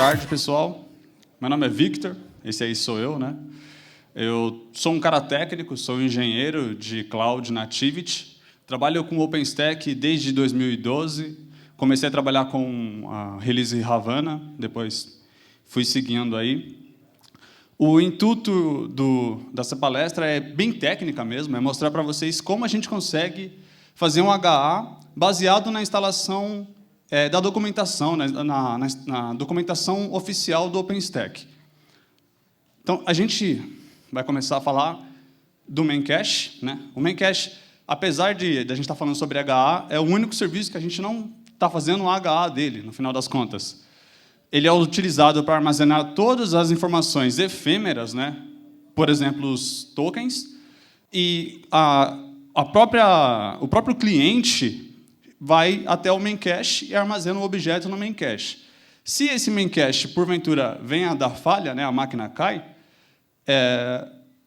tarde, pessoal. Meu nome é Victor, esse aí sou eu, né? Eu sou um cara técnico, sou engenheiro de Cloud na Activity. Trabalho com OpenStack desde 2012. Comecei a trabalhar com a Release Havana, depois fui seguindo aí. O intuito dessa palestra é bem técnica mesmo, é mostrar para vocês como a gente consegue fazer um HA baseado na instalação da documentação, né, na documentação oficial do OpenStack. Então, a gente vai começar a falar do Memcache, né? O Memcache, apesar de a gente estar falando sobre HA, é o único serviço que a gente não está fazendo o HA dele, no final das contas. Ele é utilizado para armazenar todas as informações efêmeras, né? Por exemplo, os tokens, e o próprio cliente vai até o Memcache e armazena o objeto no Memcache. Se esse Memcache, porventura, venha a dar falha, né, a máquina cai,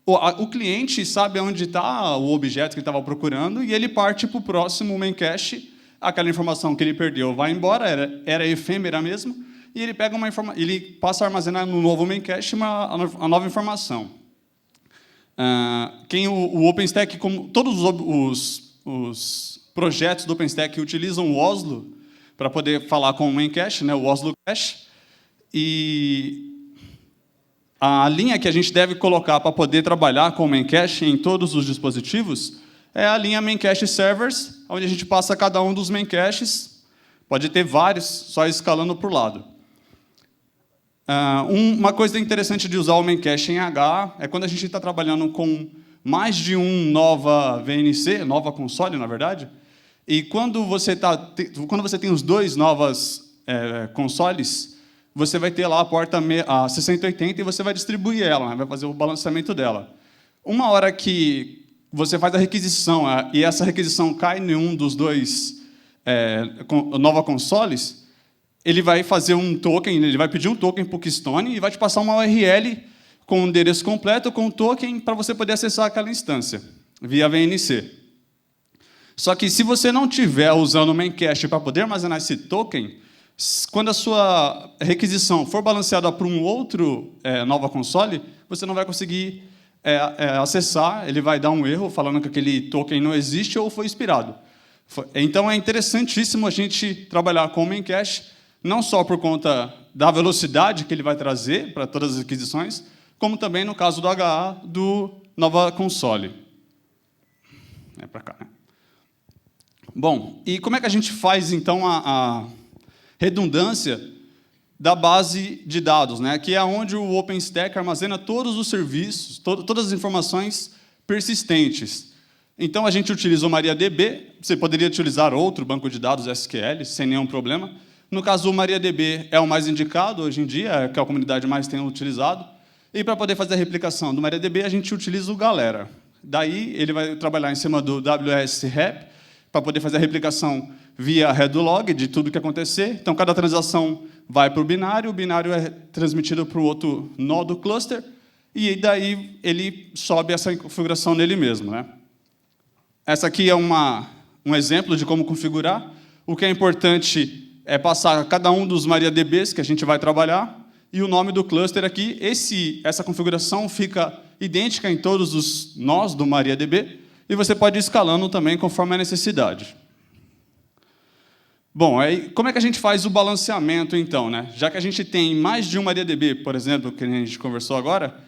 o cliente sabe onde está o objeto que ele estava procurando e ele parte para o próximo Memcache, aquela informação que ele perdeu vai embora, era efêmera mesmo, e ele pega ele passa a armazenar no novo Memcache a nova informação. O OpenStack, como todos os projetos do OpenStack utilizam o Oslo para poder falar com o Memcache, né, o Oslo Cache, e a linha que a gente deve colocar para poder trabalhar com o Memcache em todos os dispositivos é a linha Memcache Servers, onde a gente passa cada um dos Memcaches, pode ter vários, só escalando por lado. Uma coisa interessante de usar o Memcache em H é quando a gente está trabalhando com mais de nova VNC, nova console, na verdade, e quando você tem os dois novas consoles, você vai ter lá a porta 6080 e você vai distribuir ela, né? Vai fazer o balanceamento dela. Uma hora que você faz a requisição e essa requisição cai em um dos dois nova consoles, ele vai fazer um token, ele vai pedir um token para o Keystone e vai te passar uma URL com o endereço completo, com o token, para você poder acessar aquela instância, via VNC. Só que, se você não estiver usando o Memcache para poder armazenar esse token, quando a sua requisição for balanceada para um outro nova console, você não vai conseguir acessar, ele vai dar um erro falando que aquele token não existe ou foi expirado. Então, é interessantíssimo a gente trabalhar com o Memcache, não só por conta da velocidade que ele vai trazer para todas as requisições, como também no caso do HA do nova console. É para cá, né? Bom, e como é que a gente faz, então, a redundância da base de dados, né? Que é onde o OpenStack armazena todos os serviços, todas as informações persistentes. Então, a gente utiliza o MariaDB, você poderia utilizar outro banco de dados SQL, sem nenhum problema. No caso, o MariaDB é o mais indicado hoje em dia, que a comunidade mais tem utilizado. E para poder fazer a replicação do MariaDB, a gente utiliza o Galera. Daí, ele vai trabalhar em cima do WSRap, para poder fazer a replicação via headlog de tudo que acontecer. Então, cada transação vai para o binário é transmitido para o outro nó do cluster, e daí ele sobe essa configuração nele mesmo, né? Essa aqui é um exemplo de como configurar. O que é importante é passar cada um dos MariaDBs que a gente vai trabalhar, e o nome do cluster aqui. Essa configuração fica idêntica em todos os nós do MariaDB, e você pode ir escalando também conforme a necessidade. Bom, aí, como é que a gente faz o balanceamento, então, né? Já que a gente tem mais de um MariaDB, por exemplo, que a gente conversou agora,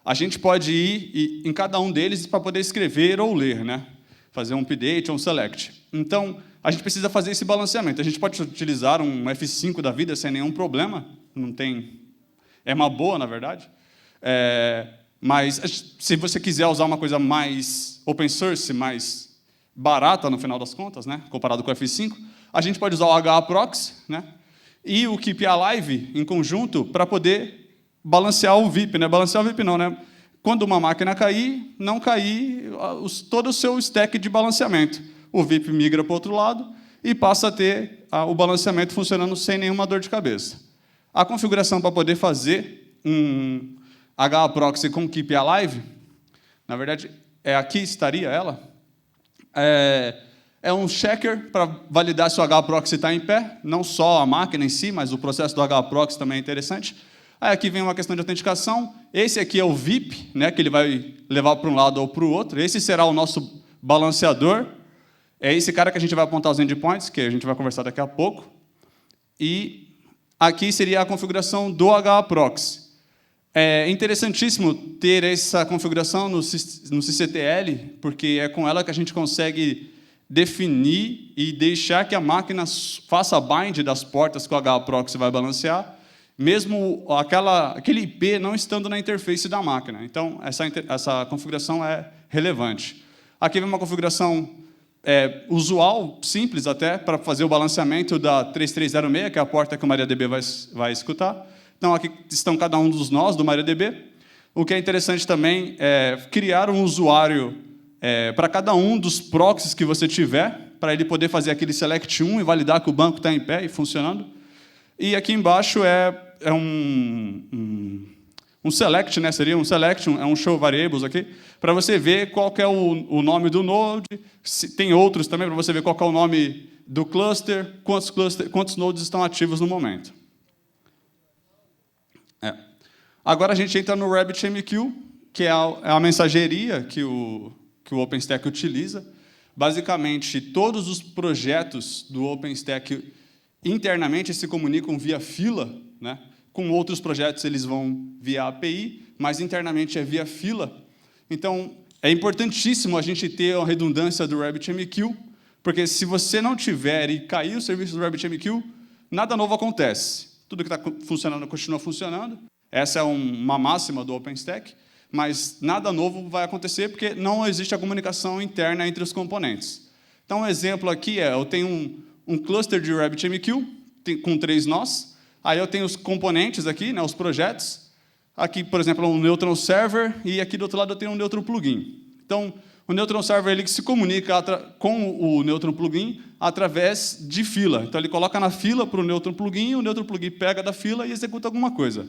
a gente pode ir em cada um deles para poder escrever ou ler, né? Fazer um update ou um select. Então, a gente precisa fazer esse balanceamento. A gente pode utilizar um F5 da vida sem nenhum problema, não tem... É uma boa, na verdade. Mas, se você quiser usar uma coisa mais open source, mais barata, no final das contas, né, comparado com o F5, a gente pode usar o HAProxy, né, e o Keep Alive em conjunto para poder balancear o VIP. Né? Balancear o VIP não, né? Quando uma máquina cair, não cair todo o seu stack de balanceamento. O VIP migra para o outro lado e passa a ter o balanceamento funcionando sem nenhuma dor de cabeça. A configuração para poder fazer um HAProxy com Keep Alive, na verdade, aqui estaria ela, é um checker para validar se o HProxy está em pé, não só a máquina em si, mas o processo do HProxy também é interessante. Aí aqui vem uma questão de autenticação. Esse aqui é o VIP, né, que ele vai levar para um lado ou para o outro. Esse será o nosso balanceador. É esse cara que a gente vai apontar os endpoints, que a gente vai conversar daqui a pouco. E aqui seria a configuração do HProxy. É interessantíssimo ter essa configuração no sysctl, porque é com ela que a gente consegue definir e deixar que a máquina faça bind das portas que o HProxy vai balancear, mesmo aquele IP não estando na interface da máquina. Então, essa configuração é relevante. Aqui vem uma configuração usual, simples até, para fazer o balanceamento da 3306, que é a porta que o MariaDB vai escutar. Então, aqui estão cada um dos nós do MariaDB. O que é interessante também é criar um usuário para cada um dos proxies que você tiver, para ele poder fazer aquele select 1 e validar que o banco está em pé e funcionando. E aqui embaixo é um select, né? Seria um select, é um show variables aqui, para você ver qual que é o nome do node. Tem outros também, para você ver qual que é o nome do cluster, quantos nodes estão ativos no momento. Agora a gente entra no RabbitMQ, que é a mensageria que o OpenStack utiliza. Basicamente, todos os projetos do OpenStack internamente se comunicam via fila, né? Com outros projetos eles vão via API, mas internamente é via fila. Então, é importantíssimo a gente ter a redundância do RabbitMQ, porque se você não tiver e cair o serviço do RabbitMQ, nada novo acontece. Tudo que está funcionando continua funcionando. Essa é uma máxima do OpenStack, mas nada novo vai acontecer porque não existe a comunicação interna entre os componentes. Então, um exemplo aqui eu tenho um cluster de RabbitMQ com 3 nós, aí eu tenho os componentes aqui, né, os projetos. Aqui, por exemplo, um Neutron Server, e aqui do outro lado eu tenho um Neutron Plugin. Então, o Neutron Server ele se comunica com o Neutron Plugin através de fila. Então, ele coloca na fila para o Neutron Plugin, o Neutron Plugin pega da fila e executa alguma coisa.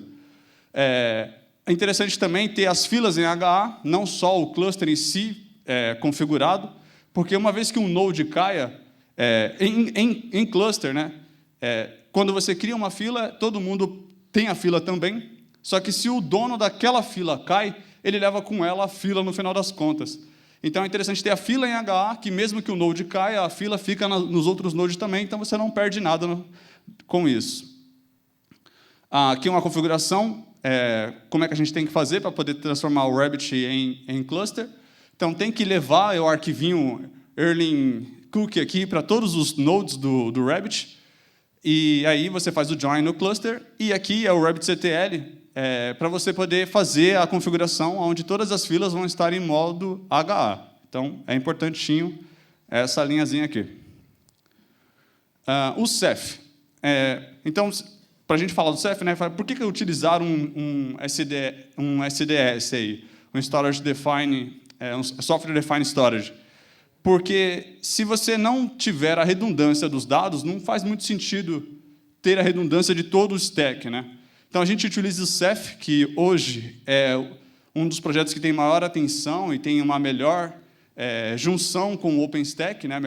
É interessante também ter as filas em HA, não só o cluster em si configurado, porque uma vez que um node caia em cluster, né, quando você cria uma fila, todo mundo tem a fila também, só que se o dono daquela fila cai, ele leva com ela a fila no final das contas. Então, é interessante ter a fila em HA, que mesmo que o node caia, a fila fica nos outros nodes também, então você não perde nada com isso. Aqui uma configuração, como é que a gente tem que fazer para poder transformar o Rabbit em cluster. Então, tem que levar o arquivinho Erlang cookie aqui para todos os nodes do Rabbit, e aí você faz o join no cluster, e aqui é o RabbitCTL, para você poder fazer a configuração onde todas as filas vão estar em modo HA. Então, é importantinho essa linhazinha aqui. O Ceph. Então, para a gente falar do Ceph, né, por que utilizar um SDS aí, um Storage Defined, um Software Defined Storage? Porque se você não tiver a redundância dos dados, não faz muito sentido ter a redundância de todo o stack, né? Então, a gente utiliza o Ceph, que hoje é um dos projetos que tem maior atenção e tem uma melhor junção com o OpenStack, né?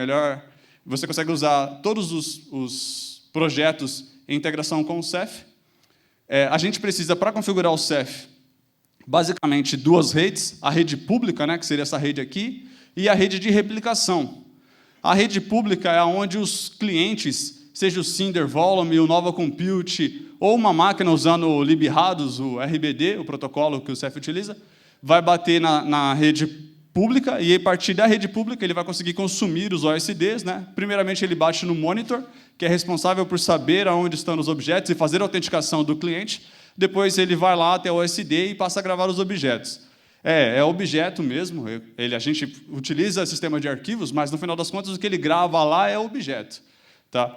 Você consegue usar todos os projetos em integração com o Ceph. A gente precisa, para configurar o Ceph, basicamente 2 redes, a rede pública, né, que seria essa rede aqui, e a rede de replicação. A rede pública é onde os clientes, seja o Cinder Volume, o Nova Compute, ou uma máquina usando o libRados, o RBD, o protocolo que o Ceph utiliza, vai bater na rede pública, e a partir da rede pública ele vai conseguir consumir os OSDs. Né? Primeiramente, ele bate no monitor, que é responsável por saber aonde estão os objetos e fazer a autenticação do cliente. Depois, ele vai lá até o OSD e passa a gravar os objetos. É objeto mesmo, a gente utiliza sistema de arquivos, mas, no final das contas, o que ele grava lá é objeto. Tá?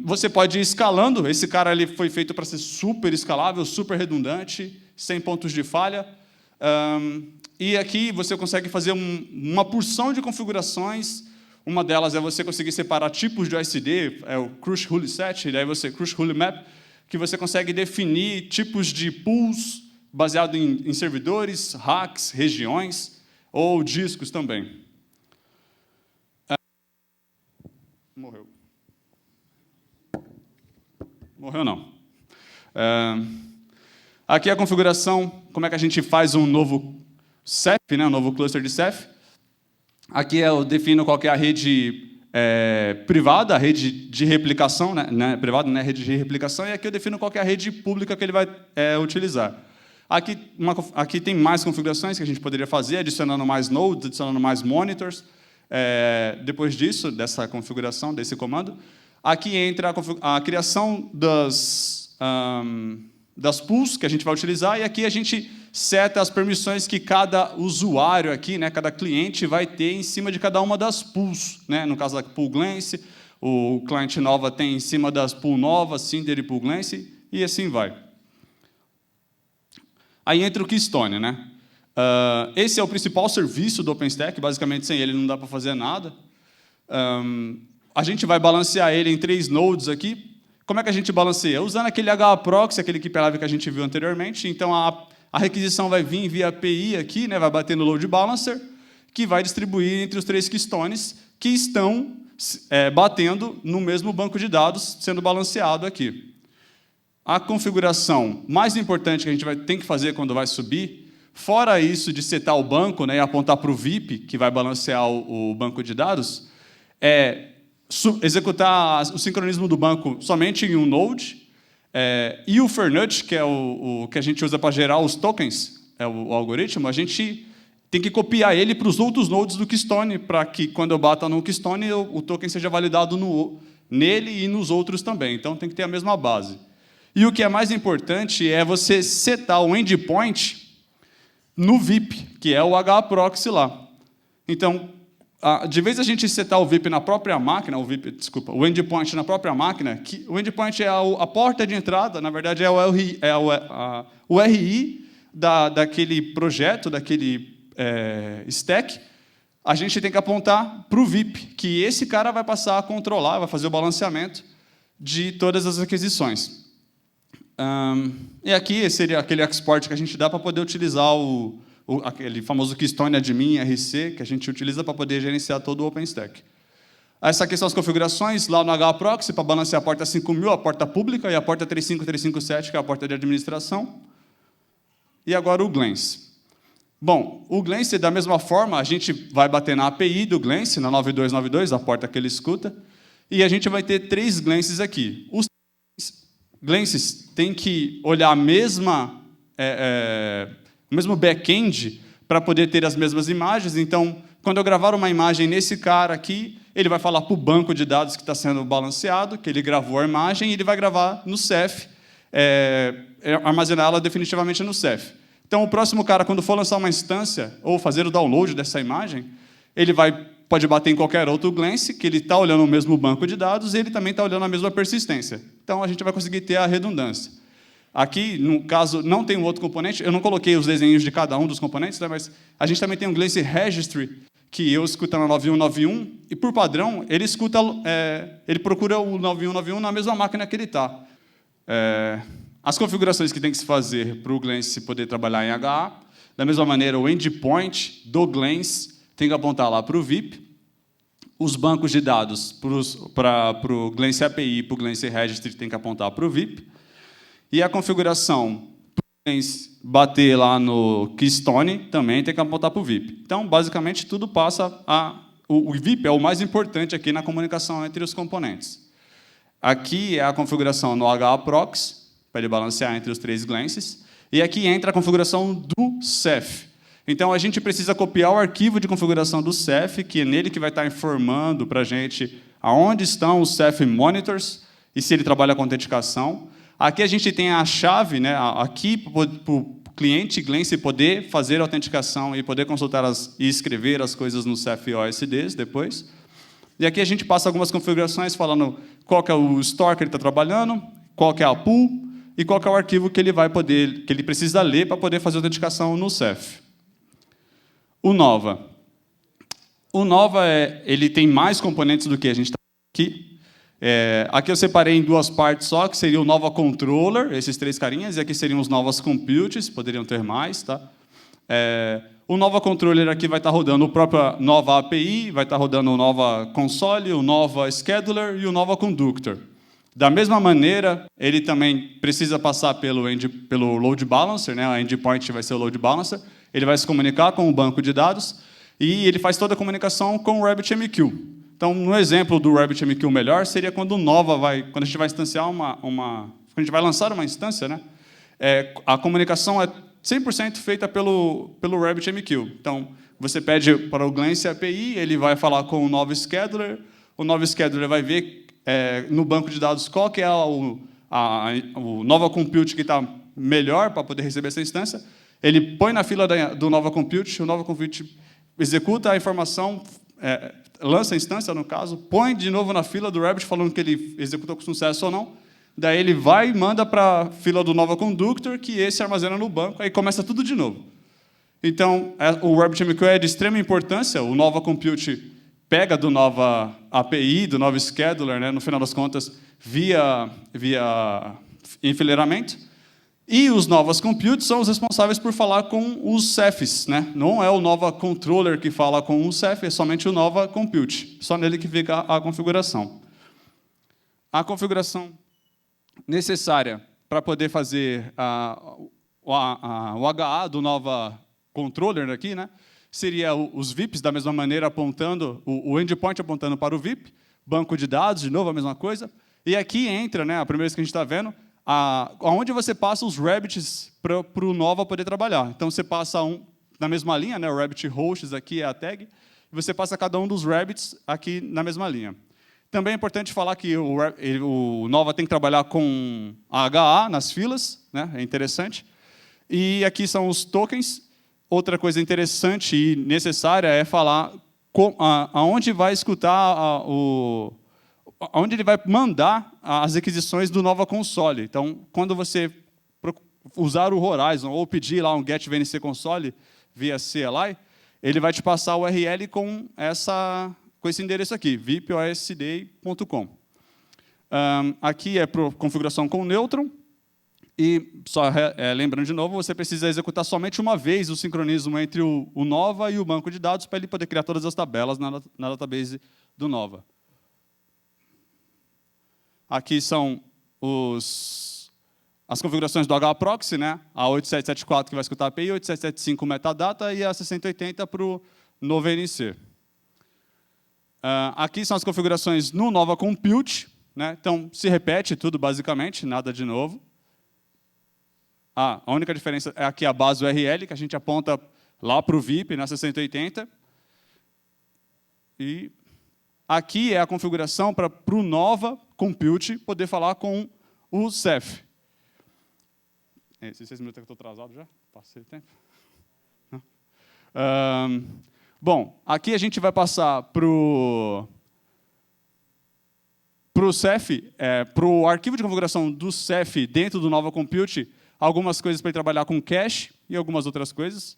Você pode ir escalando, esse cara ele foi feito para ser super escalável, super redundante, sem pontos de falha. E aqui você consegue fazer uma porção de configurações. Uma delas é você conseguir separar tipos de OSD, o Crush Rule Set, e daí Crush Rule Map, que você consegue definir tipos de pools baseado em servidores, racks, regiões ou discos também. Morreu. Morreu não. Aqui é a configuração, como é que a gente faz um novo Ceph, né, um novo cluster de Ceph. Aqui eu defino qual que é a rede privada, a rede de replicação, né, privada, né, rede de replicação, e aqui eu defino qual que é a rede pública que ele vai utilizar. Aqui tem mais configurações que a gente poderia fazer, adicionando mais nodes, adicionando mais monitors. Depois disso, dessa configuração, desse comando, aqui entra a criação das pools que a gente vai utilizar, e aqui a gente seta as permissões que cada usuário aqui, né, cada cliente vai ter em cima de cada uma das pools. Né? No caso da pool Glance, o cliente nova tem em cima das pool novas, Cinder e pool Glance, e assim vai. Aí entra o Keystone. Né? Esse é o principal serviço do OpenStack, basicamente sem ele não dá para fazer nada. A gente vai balancear ele em 3 nodes aqui. Como é que a gente balanceia? Usando aquele HAProxy, aquele keepalive que a gente viu anteriormente. Então, a requisição vai vir via API aqui, né, vai bater no load balancer, que vai distribuir entre os 3 keystones que estão batendo no mesmo banco de dados, sendo balanceado aqui. A configuração mais importante que a gente tem que fazer quando vai subir, fora isso de setar o banco, né, e apontar para o VIP, que vai balancear o banco de dados, é executar o sincronismo do banco somente em um node, e o Fernut, que é o que a gente usa para gerar os tokens, o algoritmo, a gente tem que copiar ele para os outros nodes do Keystone, para que, quando eu bata no Keystone, o token seja validado nele e nos outros também. Então, tem que ter a mesma base. E o que é mais importante é você setar o endpoint no VIP, que é o HAProxy lá. Então, de vez a gente setar o VIP na própria máquina, o endpoint na própria máquina, o endpoint é a porta de entrada, na verdade é o URI daquele projeto, daquele stack, a gente tem que apontar para o VIP, que esse cara vai passar a controlar, vai fazer o balanceamento de todas as requisições. E aqui seria aquele export que a gente dá para poder utilizar aquele famoso Keystone Admin RC, que a gente utiliza para poder gerenciar todo o OpenStack. Essas aqui são as configurações lá no HAProxy, para balancear a porta 5000, a porta pública, e a porta 35357, que é a porta de administração. E agora o Glance. Bom, o Glance, da mesma forma, a gente vai bater na API do Glance, na 9292, a porta que ele escuta, e a gente vai ter 3 Glances aqui. Os Glances têm que olhar o mesmo back-end para poder ter as mesmas imagens. Então, quando eu gravar uma imagem nesse cara aqui, ele vai falar para o banco de dados que está sendo balanceado, que ele gravou a imagem, e ele vai gravar no Ceph, armazenar ela definitivamente no Ceph. Então, o próximo cara, quando for lançar uma instância ou fazer o download dessa imagem, ele pode bater em qualquer outro Glance, que ele está olhando o mesmo banco de dados, e ele também está olhando a mesma persistência. Então, a gente vai conseguir ter a redundância. Aqui, no caso, não tem um outro componente. Eu não coloquei os desenhos de cada um dos componentes, né, mas a gente também tem um Glance Registry, que eu escuto na 9191, e, por padrão, ele procura o 9191 na mesma máquina que ele está. As configurações que tem que se fazer para o Glance poder trabalhar em HA, da mesma maneira, o endpoint do Glance tem que apontar lá para o VIP, os bancos de dados para o Glance API e para o Glance Registry tem que apontar para o VIP, e a configuração para o Glance bater lá no Keystone também tem que apontar para o VIP. Então, basicamente, tudo passa o VIP é o mais importante aqui na comunicação entre os componentes. Aqui é a configuração no HAProxy, para ele balancear entre os 3 Glances, e aqui entra a configuração do Ceph. Então, a gente precisa copiar o arquivo de configuração do Ceph, que é nele que vai estar informando para a gente aonde estão os Ceph Monitors e se ele trabalha com autenticação. Aqui a gente tem a chave, né, aqui para o cliente Glance poder fazer a autenticação e poder consultar e escrever as coisas no Ceph OSDs depois. E aqui a gente passa algumas configurações falando qual que é o store que ele está trabalhando, qual que é a pool e qual que é o arquivo que ele precisa ler para poder fazer a autenticação no Ceph. O Nova. O Nova ele tem mais componentes do que a gente está aqui. Aqui eu separei em 2 partes só, que seria o Nova Controller, esses 3 carinhas, e aqui seriam os Novas Computes, poderiam ter mais. Tá? O Nova Controller aqui vai estar rodando o próprio Nova API, vai estar rodando o Nova Console, o Nova Scheduler e o Nova Conductor. Da mesma maneira, ele também precisa passar pelo Load Balancer, né? A endpoint vai ser o Load Balancer. Ele vai se comunicar com o banco de dados e ele faz toda a comunicação com o RabbitMQ. Então, um exemplo do RabbitMQ melhor seria quando quando a gente vai instanciar quando a gente vai lançar uma instância, né? A comunicação é 100% feita pelo RabbitMQ. Então, você pede para o Glance API, ele vai falar com o Nova Scheduler vai ver no banco de dados qual que é o Nova Compute que está melhor para poder receber essa instância. Ele põe na fila do Nova Compute, o Nova Compute executa a informação, lança a instância, no caso, põe de novo na fila do Rabbit falando que ele executou com sucesso ou não. Daí ele vai e manda para a fila do Nova Conductor, que esse armazena no banco, aí começa tudo de novo. Então, o RabbitMQ é de extrema importância, o Nova Compute pega do Nova API, do Nova Scheduler, né, no final das contas, via enfileiramento, e os Novas Compute são os responsáveis por falar com os Cephs, né? Não é o Nova Controller que fala com o Ceph, é somente o Nova Compute, só nele que fica a configuração. A configuração necessária para poder fazer o HA do Nova Controller aqui, né, seria os VIPs, da mesma maneira, apontando, o endpoint apontando para o VIP, banco de dados, de novo, a mesma coisa. E aqui entra, né, a primeira vez que a gente está vendo, aonde você passa os Rabbits para o Nova poder trabalhar. Então, você passa na mesma linha, né, o Rabbit Hosts aqui é a tag, e você passa cada um dos Rabbits aqui na mesma linha. Também é importante falar que o Nova tem que trabalhar com a HA nas filas, né? É interessante. E aqui são os tokens. Outra coisa interessante e necessária é falar aonde vai escutar, aonde ele vai mandar as requisições do Nova Console. Então, quando você usar o Horizon ou pedir lá um get VNC Console via CLI, ele vai te passar o URL com esse endereço aqui, vipOSD.com. Aqui é para configuração com Neutron. E, só lembrando de novo, você precisa executar somente uma vez o sincronismo entre o Nova e o banco de dados para ele poder criar todas as tabelas na database do Nova. Aqui são as configurações do HAProxy, né? A 8774 que vai escutar a API, 8775 metadata e a 6080 para o no VNC. Aqui são as configurações no Nova Compute, né? Então, se repete tudo, basicamente, nada de novo. A única diferença é aqui a base URL, que a gente aponta lá para o VIP, na 6080. E aqui é a configuração para o Nova Compute poder falar com o Ceph. Esses 6 minutos que eu estou atrasado já? Passei o tempo? Bom, aqui a gente vai passar para o Ceph, para o arquivo de configuração do Ceph dentro do Nova Compute, algumas coisas para ele trabalhar com cache e algumas outras coisas.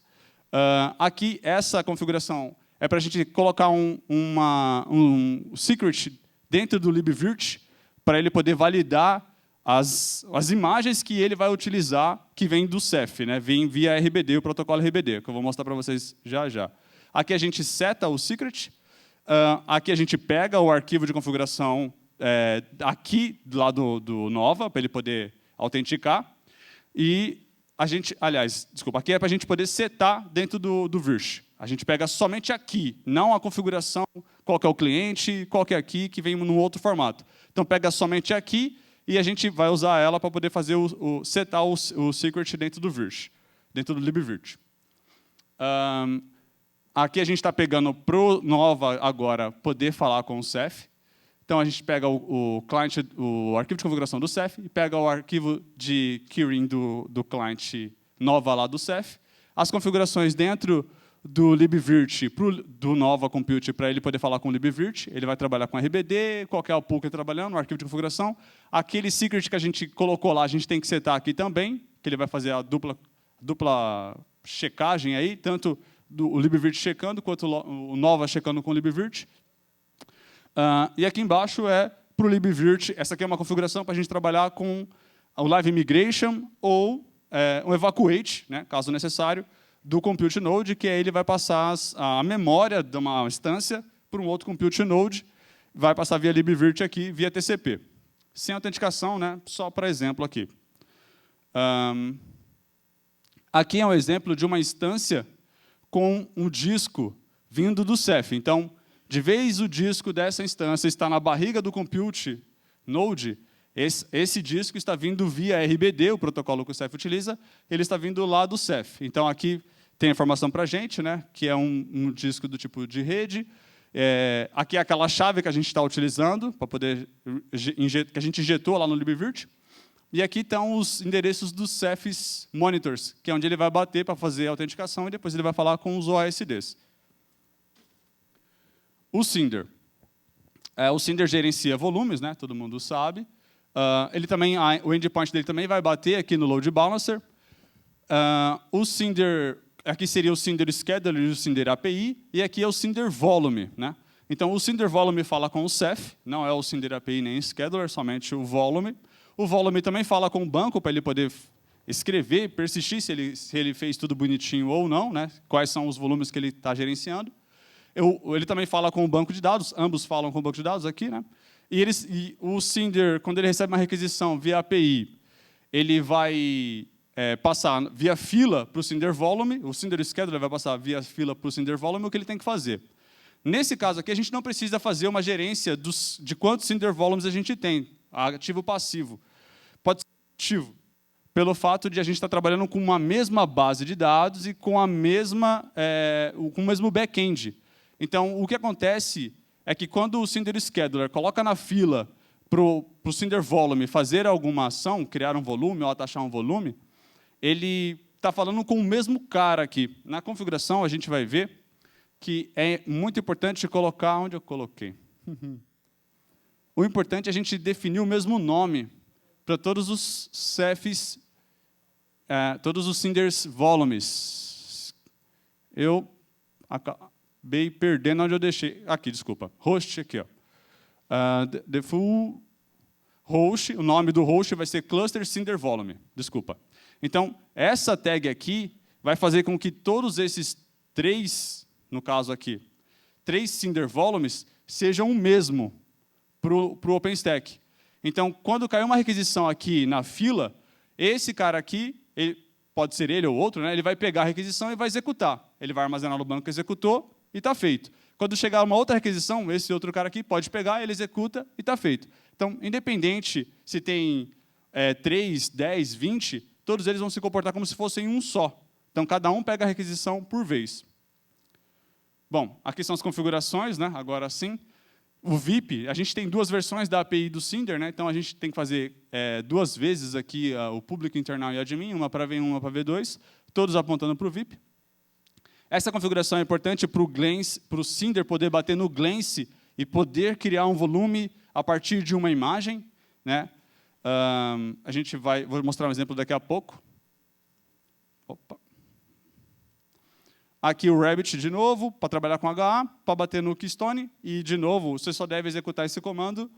Aqui, essa configuração é para a gente colocar um secret dentro do libvirt para ele poder validar as imagens que ele vai utilizar, que vem do Ceph, né? Vem via RBD, o protocolo RBD, que eu vou mostrar para vocês já já. Aqui a gente seta o secret, aqui a gente pega o arquivo de configuração aqui lá do Nova, para ele poder autenticar, e a gente, aqui é para a gente poder setar dentro do Virch. A gente pega somente aqui, não a configuração, qual que é o cliente, qual que é aqui, que vem num outro formato. Então, pega somente aqui e a gente vai usar ela para poder fazer setar o secret dentro do Virch, dentro do libvirt. Aqui a gente está pegando para o Nova agora poder falar com o Ceph. Então, a gente pega o arquivo de configuração do Ceph e pega o arquivo de keyring do cliente Nova lá do Ceph, as configurações dentro do libvirt do Nova Compute para ele poder falar com o libvirt. Ele vai trabalhar com RBD, qualquer pool que ele trabalhando, o arquivo de configuração. Aquele secret que a gente colocou lá, a gente tem que setar aqui também, que ele vai fazer a dupla checagem aí, tanto o libvirt checando, quanto o Nova checando com o libvirt. E aqui embaixo é para o libvirt, essa aqui é uma configuração para a gente trabalhar com o live migration ou um evacuate, né, caso necessário, do compute node, que aí ele vai passar a memória de uma instância para um outro compute node, vai passar via libvirt aqui, via TCP. Sem autenticação, né? Só para exemplo aqui. Aqui é um exemplo de uma instância com um disco vindo do Ceph. Então, de vez o disco dessa instância está na barriga do compute node, esse disco está vindo via RBD, o protocolo que o Ceph utiliza, ele está vindo lá do Ceph. Então, aqui tem informação para a gente, né, que é um disco do tipo de rede. Aqui é aquela chave que a gente está utilizando, para poder que a gente injetou lá no libvirt. E aqui estão os endereços dos Ceph's monitors, que é onde ele vai bater para fazer a autenticação, e depois ele vai falar com os OASDs. O Cinder. O Cinder gerencia volumes, né? Todo mundo sabe. Ele também, o endpoint dele também vai bater aqui no load balancer. O Cinder, aqui seria o Cinder Scheduler e o Cinder API, e aqui é o Cinder Volume, né? Então, o Cinder Volume fala com o Ceph, não é o Cinder API nem o Scheduler, somente o Volume. O Volume também fala com o banco para ele poder escrever, persistir se ele fez tudo bonitinho ou não, né? Quais são os volumes que ele está gerenciando. Ele também fala com o banco de dados, ambos falam com o banco de dados aqui, né? E o Cinder, quando ele recebe uma requisição via API, ele vai passar via fila para o Cinder Volume, o Cinder Scheduler vai passar via fila para o Cinder Volume, o que ele tem que fazer. Nesse caso aqui, a gente não precisa fazer uma gerência de quantos Cinder Volumes a gente tem, ativo ou passivo. Pode ser ativo, pelo fato de a gente estar trabalhando com uma mesma base de dados e com o mesmo back-end. Então, o que acontece é que quando o Cinder Scheduler coloca na fila para o Cinder Volume fazer alguma ação, criar um volume ou atachar um volume, ele está falando com o mesmo cara aqui. Na configuração, a gente vai ver que é muito importante colocar onde eu coloquei. O importante é a gente definir o mesmo nome para todos os Ceph's, todos os Cinders Volumes. Eu acabei perdendo onde eu deixei. Aqui, desculpa. Host, aqui. Ó. The full host, o nome do host vai ser Cluster Cinder Volume. Desculpa. Então, essa tag aqui vai fazer com que todos esses três, no caso aqui, 3 Cinder Volumes sejam o mesmo para o OpenStack. Então, quando cair uma requisição aqui na fila, esse cara aqui, pode ser ele ou outro, né, ele vai pegar a requisição e vai executar. Ele vai armazenar no banco que executou e está feito. Quando chegar uma outra requisição, esse outro cara aqui pode pegar, ele executa e está feito. Então, independente se tem 3, 10, 20, todos eles vão se comportar como se fossem um só. Então, cada um pega a requisição por vez. Bom, aqui são as configurações, né? Agora sim. O VIP, a gente tem 2 versões da API do Cinder, né? Então a gente tem que fazer 2 vezes aqui o público, internal e admin, uma para V1, uma para V2, todos apontando para o VIP. Essa configuração é importante para o Cinder poder bater no Glance e poder criar um volume a partir de uma imagem, né? Vou mostrar um exemplo daqui a pouco. Opa. Aqui o Rabbit de novo, para trabalhar com HA, para bater no Keystone, e de novo, você só deve executar esse comando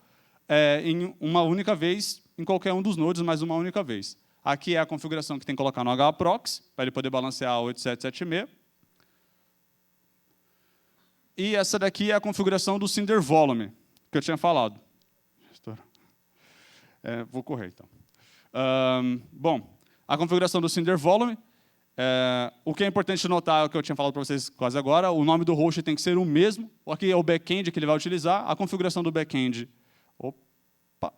em uma única vez, em qualquer um dos nodes, mas uma única vez. Aqui é a configuração que tem que colocar no HA Proxy, para ele poder balancear 8776. E essa daqui é a configuração do Cinder Volume, que eu tinha falado. Vou correr, então. Bom, a configuração do Cinder Volume. O que é importante notar é o que eu tinha falado para vocês quase agora, o nome do host tem que ser o mesmo, aqui é o back-end que ele vai utilizar, a configuração do back-end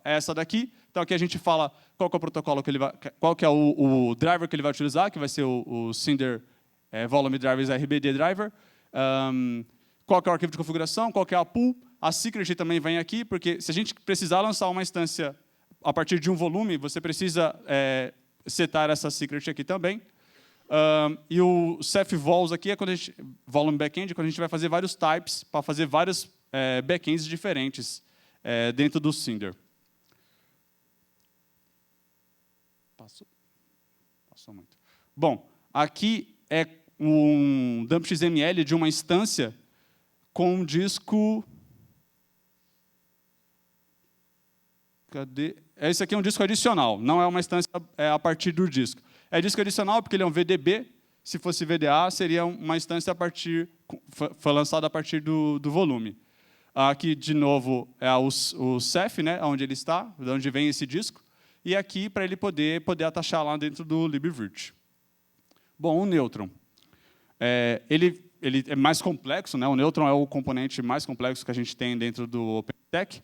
é essa daqui, então aqui a gente fala qual que é o protocolo que ele vai, qual que é o driver que ele vai utilizar, que vai ser o Cinder Volume Drivers RBD Driver, qual que é o arquivo de configuração, qual que é a pool, a secret também vem aqui, porque se a gente precisar lançar uma instância a partir de um volume, você precisa setar essa secret aqui também. E o Ceph Vols aqui é quando a gente, Volume Backend, quando a gente vai fazer vários types para fazer vários backends diferentes dentro do Cinder. Passou muito. Bom, aqui é um dump XML de uma instância com um disco. Cadê? Esse aqui é um disco adicional, não é uma instância a partir do disco. É disco adicional porque ele é um VDB. Se fosse VDA, seria uma instância foi lançada a partir do volume. Aqui, de novo, é o Ceph, né, onde ele está, de onde vem esse disco. E aqui, para ele poder atachar lá dentro do libvirt. Bom, o Neutron. Ele é mais complexo, né? O Neutron é o componente mais complexo que a gente tem dentro do OpenStack.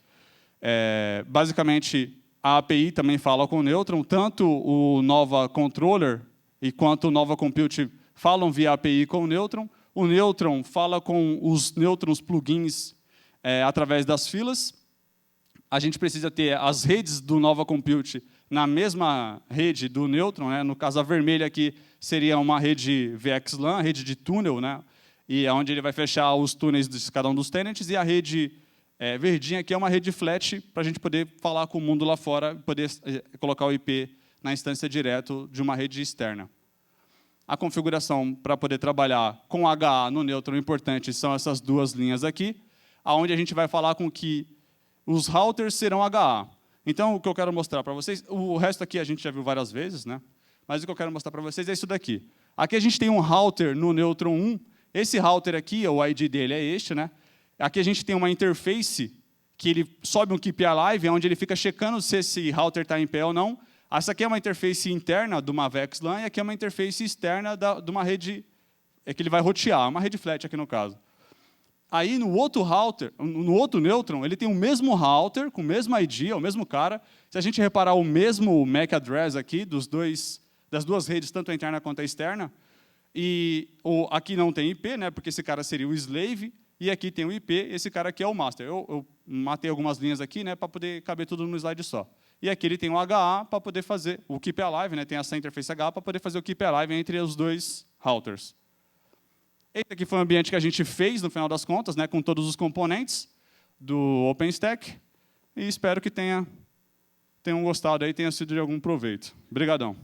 Basicamente, a API também fala com o Neutron, tanto o Nova Controller quanto o Nova Compute falam via API com o Neutron. O Neutron fala com os Neutrons plugins através das filas. A gente precisa ter as redes do Nova Compute na mesma rede do Neutron, né? No caso, a vermelha aqui seria uma rede VXLAN, rede de túnel, né? E é onde ele vai fechar os túneis de cada um dos tenants, e a rede verdinha aqui é uma rede flat, para a gente poder falar com o mundo lá fora, poder colocar o IP na instância direto de uma rede externa. A configuração para poder trabalhar com HA no Neutron importante são essas duas linhas aqui, onde a gente vai falar com que os routers serão HA. Então, o que eu quero mostrar para vocês, o resto aqui a gente já viu várias vezes, né? Mas o que eu quero mostrar para vocês é isso daqui. Aqui a gente tem um router no Neutron 1. Esse router aqui, o ID dele é este, né? Aqui a gente tem uma interface que ele sobe um keep alive, onde ele fica checando se esse router está em pé ou não. Essa aqui é uma interface interna de uma VXLAN e aqui é uma interface externa de uma rede que ele vai rotear, uma rede flat aqui no caso. Aí no outro router, no outro Neutron, ele tem o mesmo router, com o mesmo ID, é o mesmo cara. Se a gente reparar o mesmo MAC address aqui, das duas redes, tanto a interna quanto a externa, e aqui não tem IP, né, porque esse cara seria o slave, e aqui tem o IP, esse cara aqui é o master. Eu matei algumas linhas aqui, né, para poder caber tudo no slide só. E aqui ele tem o HA para poder fazer o keep alive, né, tem essa interface HA para poder fazer o keep alive entre os dois routers. Esse aqui foi o ambiente que a gente fez, no final das contas, né, com todos os componentes do OpenStack, e espero que tenham gostado, aí, tenha sido de algum proveito. Obrigadão.